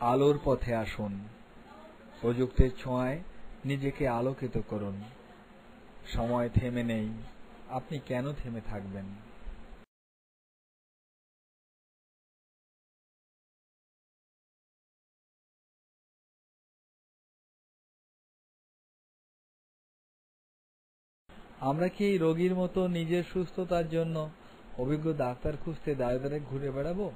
আলোর পথে আসুন, প্রযুক্তির ছোঁয়ায় নিজেকে আলোকিত করুন। সময় থেমে নেই, আপনি কেন থেমে থাকবেন? আমরা কি রোগীর মতো নিজের সুস্থতার জন্য অভিজ্ঞ ডাক্তার খুঁজতে দাঁড়ে দাঁড়ে ঘুরে বেড়াবো?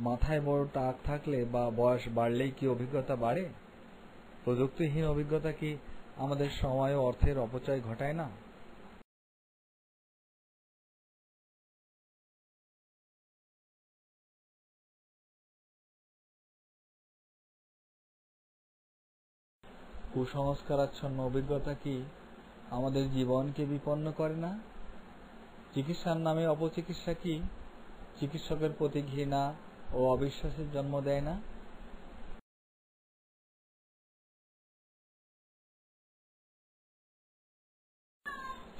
মাথায় বড় টাক থাকলে বা বয়স বাড়লেই কি অভিজ্ঞতা বাড়ে? প্রযুক্তিহীন অভিজ্ঞতা কি আমাদের সময় ও অর্থের অপচয় ঘটায় না? কুসংস্কারাচ্ছন্ন অভিজ্ঞতা কি আমাদের জীবনকে বিপন্ন করে না? চিকিৎসার নামে অপচিকিৎসা কি চিকিৎসকের প্রতি ঘৃণা ও অবিশ্বাসের জন্ম দেয় না?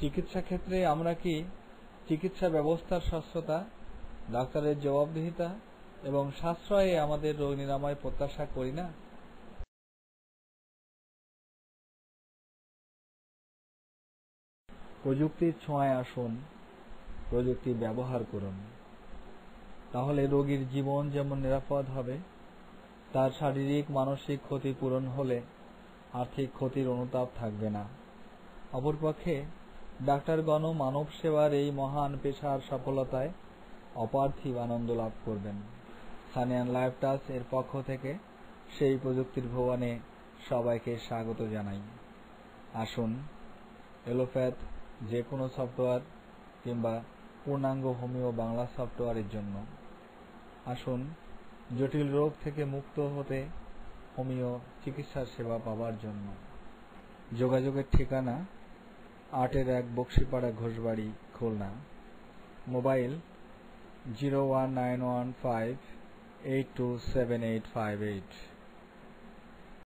চিকিৎসা ক্ষেত্রে আমরা কি চিকিৎসা ব্যবস্থার স্বচ্ছতা, ডাক্তারের জবাবদিহিতা এবং সাশ্রয়ে আমাদের রোগ নিরাময় প্রত্যাশা করি না? প্রযুক্তির ছোঁয়ায় আসুন, প্রযুক্তি ব্যবহার করুন। তাহলে রোগীর জীবন যেমন নিরাপদ হবে, তার শারীরিক মানসিক ক্ষতি পূরণ হলে আর্থিক ক্ষতির অনুতাপ থাকবে না। অপরপক্ষে ডাক্তারগণ মানব সেবার এই মহান পেশার সফলতায় অপার্থিব আনন্দ লাভ করবেন। সানিয়ান লাইফ টাচ এর পক্ষ থেকে সেই প্রযুক্তির ভুবনে সবাইকে স্বাগত জানাই। আসুন, এলোপ্যাথ যে কোনো সফটওয়্যার কিংবা পূর্ণাঙ্গ হোমিও বাংলা সফটওয়্যারের জন্য আসুন, জটিল রোগ থেকে মুক্ত হতে হোমিও চিকিৎসার সেবা পাওয়ার জন্য। যোগাযোগের ঠিকানা ৮-১ বক্সিপাড়া ঘোষবাড়ি, খুলনা। মোবাইল 01915827858।